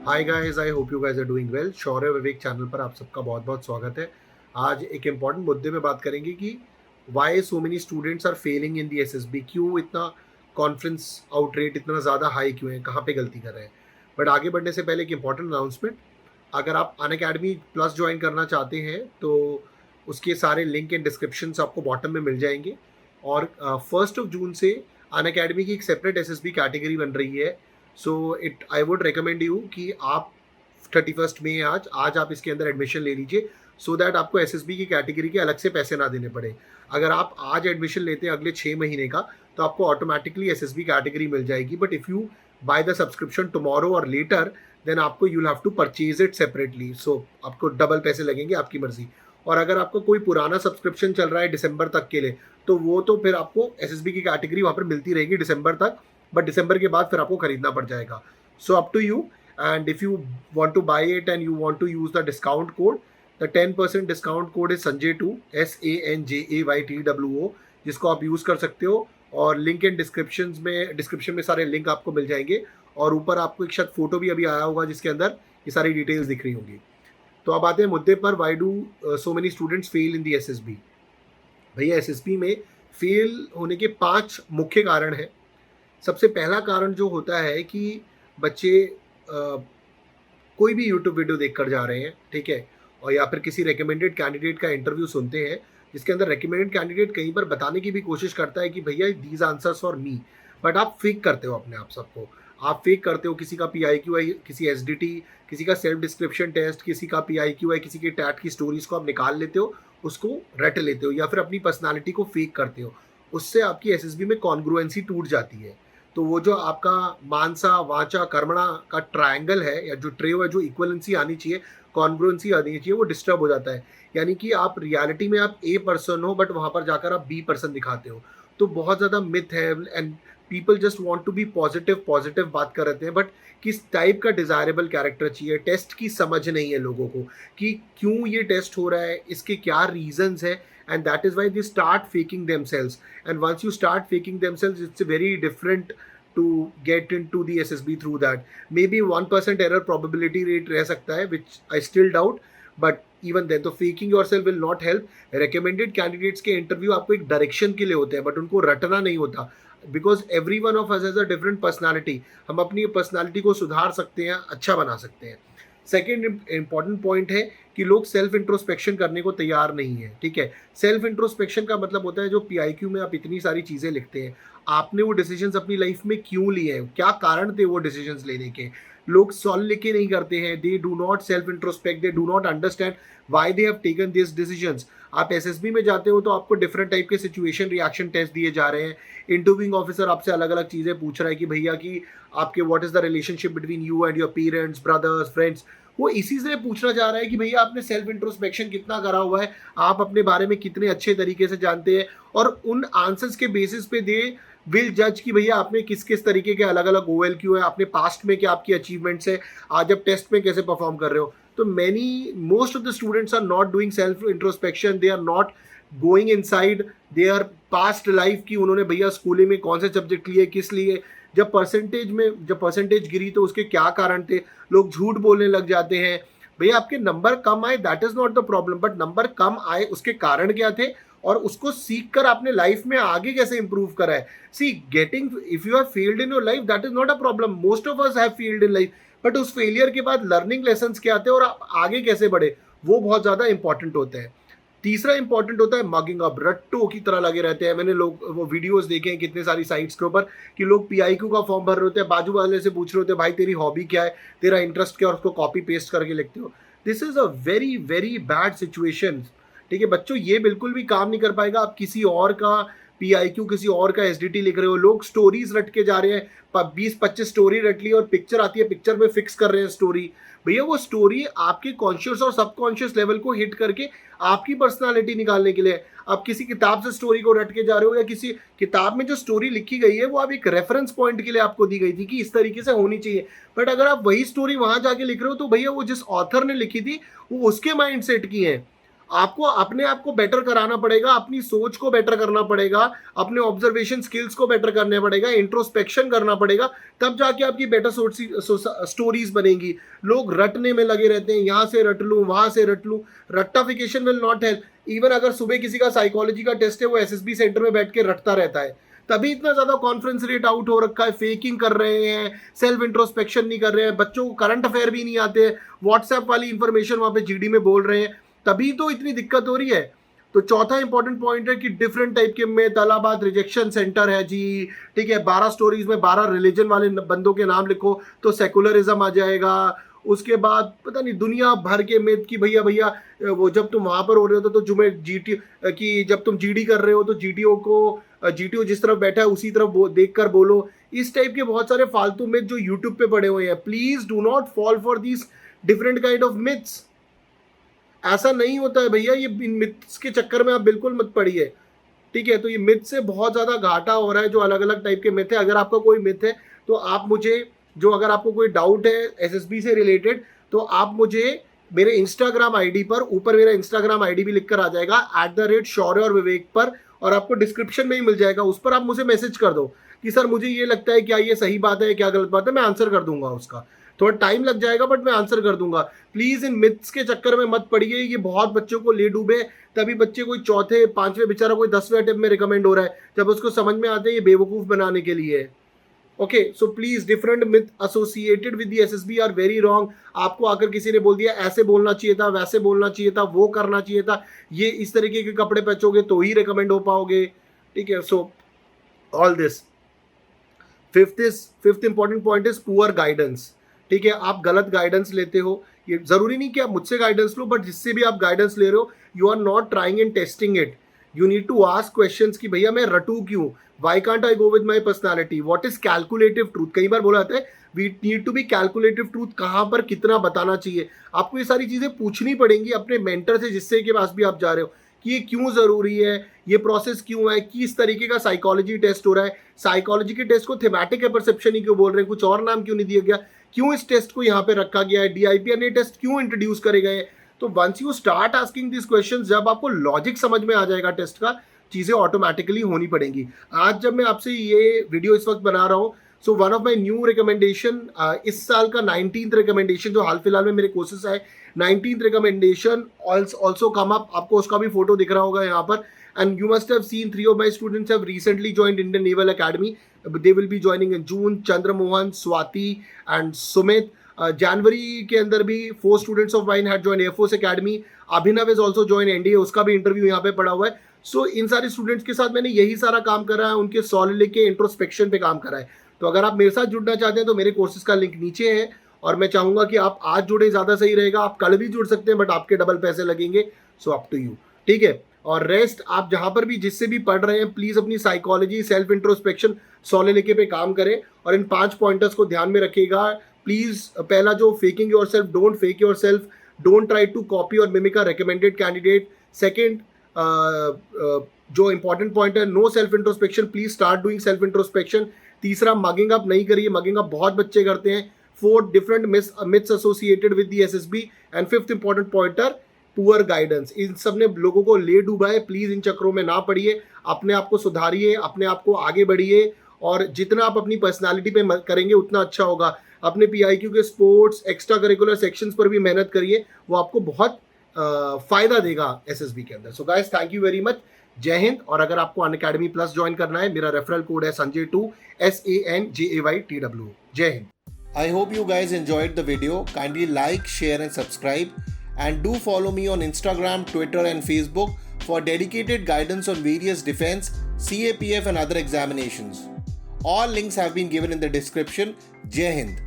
Hi guys, I hope you guys are doing well. Shaurya Vivek channel पर आप सबका बहुत बहुत स्वागत है। आज एक इम्पॉर्टेंट मुद्दे पे बात करेंगे कि why so many students are failing in the SSB. क्यों इतना कॉन्फ्रेंस आउट रेट इतना ज़्यादा हाई क्यों है, कहाँ पे गलती कर रहे हैं। बट आगे बढ़ने से पहले एक इम्पॉर्टेंट अनाउंसमेंट। अगर आप अनअकैडमी प्लस ज्वाइन करना चाहते हैं तो उसके सारे लिंक एंड डिस्क्रिप्शन आपको बॉटम में मिल जाएंगे। और 1 जून से अनअकैडमी की एक सेपरेट एसएसबी कैटेगरी बन रही है। So it I would recommend you कि आप 31 मई है आज आप इसके अंदर एडमिशन ले लीजिए, सो दैट आपको एसएसबी की कैटेगरी के अलग से पैसे ना देने पड़े। अगर आप आज एडमिशन लेते हैं अगले 6 महीने का, तो आपको ऑटोमेटिकली एसएसबी कैटेगरी मिल जाएगी। But if you buy the subscription tomorrow और लेटर, देन आपको you have to purchase it separately. So आपको डबल पैसे लगेंगे, आपकी मर्जी। और अगर आपको कोई पुराना सब्सक्रिप्शन चल रहा है दिसंबर तक के लिए, तो वो तो फिर आपको एसएसबी की कैटेगरी वहाँ पर मिलती रहेगी दिसंबर तक। बट दिसंबर के बाद फिर आपको खरीदना पड़ जाएगा। So up to you. And if you want to buy it and you want to use the discount code, the 10% discount code is Sanjay2, SANJAYTWO, जिसको आप यूज़ कर सकते हो। और लिंक एंड डिस्क्रिप्शन में सारे लिंक आपको मिल जाएंगे। और ऊपर आपको एक शायद फोटो भी अभी आया होगा जिसके अंदर ये सारी डिटेल्स दिख रही होंगी। तो अब आते हैं मुद्दे पर, why do so many students fail in the SSB. भैया, एसएसबी में फेल होने के 5 मुख्य कारण हैं। सबसे पहला कारण जो होता है कि बच्चे कोई भी यूट्यूब वीडियो देख कर जा रहे हैं, ठीक है, और या फिर किसी रिकमेंडेड कैंडिडेट का इंटरव्यू सुनते हैं, जिसके अंदर रिकमेंडेड कैंडिडेट कहीं पर बताने की भी कोशिश करता है कि भैया these answers for me. But आप फेक करते हो अपने आप सबको। आप फेक करते हो, किसी का PIQI, किसी SDT, किसी का सेल्फ डिस्क्रिप्शन टेस्ट, किसी का PIQI, किसी के टैट की स्टोरीज को आप निकाल लेते हो, उसको रट लेते हो, या फिर अपनी पर्सनालिटी को फेक करते हो। उससे आपकी एसएसबी में कॉन्ग्रुएंसी टूट जाती है। तो वो जो आपका मानसा वाचा कर्मणा का ट्रायंगल है, या जो ट्रेव है, जो इक्वलेंसी आनी चाहिए, कॉन्ग्रुएंसी आनी चाहिए, वो डिस्टर्ब हो जाता है। यानी कि आप रियलिटी में आप A पर्सन हो, बट वहाँ पर जाकर आप B पर्सन दिखाते हो। तो बहुत ज़्यादा मिथ है। And people just want to be positive positive बात कर रहे हैं, बट किस टाइप का डिज़ायरेबल कैरेक्टर चाहिए, टेस्ट की समझ नहीं है लोगों को कि क्यों ये टेस्ट हो रहा है, इसके क्या रीजंस है। And that is why they start faking themselves. And once you start faking themselves, it's very different to get into the SSB through that. Maybe 1% error probability rate रह सकता है, which I still doubt, but even then, तो faking yourself will not help. Recommended candidates के interview आपको एक direction के लिए होते हैं, but उनको रटना नहीं होता, because every one of us has a different personality. हम अपनी personality को सुधार सकते हैं, अच्छा बना सकते हैं। सेकेंड इंपॉर्टेंट पॉइंट है कि लोग सेल्फ इंट्रोस्पेक्शन करने को तैयार नहीं है, ठीक है। सेल्फ इंट्रोस्पेक्शन का मतलब होता है जो PIQ में आप इतनी सारी चीज़ें लिखते हैं, आपने वो डिसीजंस अपनी लाइफ में क्यों लिए हैं, क्या कारण थे वो डिसीजंस लेने के। लोग सॉल्व लिख के नहीं करते हैं, they do not self introspect, they do not understand why they have taken this decisions. आप एसएसबी में जाते हो तो आपको डिफरेंट टाइप के सिचुएशन रिएक्शन टेस्ट दिए जा रहे हैं। इंटरव्यूइंग ऑफिसर आपसे अलग अलग चीज़ें पूछ रहा है कि भैया कि आपके what is the relationship between you and your parents, brothers, friends. वो इसी से पूछना चाह रहा है कि भैया आपने सेल्फ इंट्रोस्पेक्शन कितना करा हुआ है, आप अपने बारे में कितने अच्छे तरीके से जानते हैं। और उन आंसर्स के बेसिस पे दे विल जज कि भैया आपने किस किस तरीके के अलग अलग OLQ है, आपने पास्ट में क्या आपकी अचीवमेंट्स है, आज आप टेस्ट में कैसे परफॉर्म कर रहे हो। तो most of the students are not doing self introspection, they are not going inside their past life की उन्होंने भैया स्कूलिंग में कौन से सब्जेक्ट लिए, किस लिए, जब परसेंटेज गिरी तो उसके क्या कारण थे। लोग झूठ बोलने लग जाते हैं। भैया आपके नंबर कम आए, that is not the problem, but number कम आए उसके कारण क्या थे, और उसको सीख कर आपने लाइफ में आगे कैसे इंप्रूव करा है। See getting, if you have failed in your life, that is not a problem, most of us have failed in life. But उस फेलियर के बाद लर्निंग लेसन क्या आते हैं और आप आगे कैसे बढ़े, वो बहुत ज्यादा इंपॉर्टेंट होते हैं। तीसरा इंपॉर्टेंट होता है मगिंग अप, रट्टू की तरह लगे रहते हैं। मैंने लोग वो वीडियोस देखे हैं कितने सारी साइट्स के ऊपर कि लोग PIQ का फॉर्म भर रहे होते हैं, बाजू वाले से पूछ रहे होते हैं भाई तेरी हॉबी क्या है, तेरा इंटरेस्ट क्या है, और उसको कॉपी पेस्ट करके लिखते हो। This is a very very bad situation, ठीक है बच्चों। ये बिल्कुल भी काम नहीं कर पाएगा। आप किसी और का PIQ, किसी और का SDT लिख रहे हो, लोग स्टोरीज रट के जा रहे हैं, 20-25 स्टोरी रट ली और पिक्चर आती है, पिक्चर में फिक्स कर रहे हैं स्टोरी। भैया वो स्टोरी आपके कॉन्शियस और सबकॉन्शियस लेवल को हिट करके आपकी पर्सनालिटी निकालने के लिए। आप किसी किताब से स्टोरी को रट के जा रहे हो, या किसी किताब में जो स्टोरी लिखी गई है वो आप एक रेफरेंस पॉइंट के लिए आपको दी गई थी कि इस तरीके से होनी चाहिए। बट अगर आप वही स्टोरी वहां जाके लिख रहे हो, तो भैया वो जिस ऑथर ने लिखी थी वो उसके माइंड सेट की है। आपको अपने आप को बेटर कराना पड़ेगा, अपनी सोच को बेटर करना पड़ेगा, अपने ऑब्जर्वेशन स्किल्स को बेटर करना पड़ेगा, इंट्रोस्पेक्शन करना पड़ेगा, तब जाके आपकी बेटर स्टोरीज बनेंगी। लोग रटने में लगे रहते हैं, यहाँ से रट लूँ, वहाँ से रट लूँ। रट्टाफिकेशन विल नॉट हेल्प। इवन अगर सुबह किसी का साइकोलॉजी का टेस्ट है, वो एसएसबी सेंटर में बैठ के रटता रहता है, तभी इतना ज्यादा कॉन्फ्रेंस रेट आउट हो रखा है। फेकिंग कर रहे हैं, सेल्फ इंट्रोस्पेक्शन नहीं कर रहे हैं, बच्चों को करंट अफेयर भी नहीं आते, व्हाट्सएप वाली इंफॉर्मेशन वहां पे जीडी में बोल रहे हैं, तभी तो इतनी दिक्कत हो रही है। तो चौथा इंपॉर्टेंट पॉइंट है कि डिफरेंट टाइप के में इलाहाबाद रिजेक्शन सेंटर है जी, ठीक है। 12 स्टोरीज में 12 रिलीजन वाले बंदों के नाम लिखो तो सेकुलरिज्म आ जाएगा। उसके बाद पता नहीं दुनिया भर के मिथ की भैया भैया वो जब तुम वहां पर हो रहे हो तो जुमे जीटी की जब तुम जीडी कर रहे हो तो जीटीओ जिस तरफ बैठा है उसी तरफ देख कर बोलो। इस टाइप के बहुत सारे फालतू मिथ जो यूट्यूब पे पड़े हुए हैं। Please do not fall for these different kind of myths. ऐसा नहीं होता है भैया, ये इन मिथ्स के चक्कर में आप बिल्कुल मत पड़िए, ठीक है। तो ये मिथ से बहुत ज्यादा घाटा हो रहा है, जो अलग अलग टाइप के मिथ है। अगर आपका कोई मिथ है तो आप मुझे अगर आपको कोई डाउट है एसएसबी से रिलेटेड, तो आप मुझे मेरे इंस्टाग्राम आईडी पर, ऊपर मेरा इंस्टाग्राम आईडी भी लिखकर आ जाएगा @शौर्य और विवेक पर, और आपको डिस्क्रिप्शन में ही मिल जाएगा। उस पर आप मुझे मैसेज कर दो कि सर मुझे ये लगता है, क्या ये सही बात है क्या गलत बात है, मैं आंसर कर दूंगा उसका। थोड़ा टाइम लग जाएगा बट मैं आंसर कर दूंगा। प्लीज इन मिथ्स के चक्कर में मत पड़िए, ये बहुत बच्चों को ले डूबे। तभी बच्चे कोई चौथे पांचवें बेचारा कोई 10वें अटेम्प्ट में रिकमेंड हो रहा है, जब उसको समझ में आते हैं ये बेवकूफ बनाने के लिए है। Okay, so please different myth associated with the SSB are very wrong. आपको आकर किसी ने बोल दिया ऐसे बोलना चाहिए था, वैसे बोलना चाहिए था, वो करना चाहिए था, ये इस तरीके के कपड़े पहनोगे तो ही रिकमेंड हो पाओगे, ठीक है। So all this. Fifth important point is poor guidance, ठीक है। आप गलत गाइडेंस लेते हो, ये जरूरी नहीं कि आप मुझसे गाइडेंस लो, बट जिससे भी आप गाइडेंस ले रहे हो, you are not trying and testing it. You need to ask questions कि भैया मैं रटू क्यों, why can't I go with my personality, what is calculative truth. कई बार बोला जाता है we need to be calculative truth, कहाँ पर कितना बताना चाहिए। आपको ये सारी चीजें पूछनी पड़ेंगी अपने मेंटर से, जिससे के पास भी आप जा रहे हो, कि ये क्यों जरूरी है, ये प्रोसेस क्यों है, किस तरीके का साइकोलॉजी टेस्ट हो रहा है, साइकोलॉजी के टेस्ट को थेमैटिक परसेप्शन ही क्यों बोल रहे हैं, कुछ और नाम क्यों नहीं दिया गया, क्यों इस टेस्ट को यहाँ पे रखा गया है, डीआईपीआर टेस्ट क्यों इंट्रोड्यूस करे गए। तो once you start asking this questions, जब आपको लॉजिक समझ में आ जाएगा टेस्ट का, चीजें ऑटोमेटिकली होनी पड़ेगी। आज जब मैं आपसे ये वीडियो इस वक्त बना रहा हूँ, so one of my new recommendation, इस साल का 19th रिकमेंडेशन जो हाल फिलहाल में मेरे कोर्सेस है, 19th recommendation also come up. आपको उसका भी फोटो दिख रहा होगा यहाँ पर। And you must have seen 3 of my students have recently joined Indian Naval Academy. They will be joining in June. Chandramohan, Swati and Sumit. जनवरी के अंदर भी 4 students of mine had joined Air Force Academy. Abhinav has also joined NDA, उसका भी interview यहाँ पे पड़ा हुआ है। सो इन सारे स्टूडेंट्स के साथ मैंने यही सारा काम करा है, उनके सॉलिड के इंट्रोस्पेक्शन पे काम करा है। तो अगर आप मेरे साथ जुड़ना चाहते हैं तो मेरे कोर्सेज का लिंक नीचे है, और मैं चाहूंगा कि आप आज जुड़े, ज़्यादा सही रहेगा। आप कल भी जुड़ सकते हैं बट आपके डबल पैसे लगेंगे, सो अप टू यू, ठीक है। और रेस्ट आप जहां पर भी जिससे भी पढ़ रहे हैं, प्लीज अपनी साइकोलॉजी, सेल्फ इंट्रोस्पेक्शन, सॉलिड पे काम करें, और इन 5 पॉइंटर्स को ध्यान में रखिएगा। प्लीज पहला जो faking yourself, don't fake yourself, don't try to copy और mimic a recommended candidate. Second जो इंपॉर्टेंट पॉइंट है, no self introspection, please start doing self introspection. तीसरा, मगिंग अप नहीं करिए, मगिंग अप बहुत बच्चे करते हैं। Fourth, different myths associated with the SSB. And fifth important pointer, poor guidance. इन सब ने लोगों को ले डूबा है, प्लीज इन चक्रों में ना पड़िए, अपने आप को सुधारिए, अपने आप को आगे बढ़िए, और जितना आप अपनी पर्सनालिटी पे करेंगे उतना अच्छा होगा। अपने पीआईक्यू के स्पोर्ट्स, एक्स्ट्रा करिकुलर सेक्शंस पर भी मेहनत करिए, वो आपको बहुत फायदा देगा एसएसबी के अंदर। So guys, thank you very much, जय हिंद। और अगर आपको अनअकैडमी प्लस ज्वाइन करना है, मेरा रेफरल कोड है Sanjay2, SANJAYTW। जय Hind. I hope you guys enjoyed the video. Kindly like, share and subscribe, and do follow me on Instagram, Twitter and Facebook for dedicated guidance on various defense, CAPF and other examinations. All links have been given in the description. Jai Hind.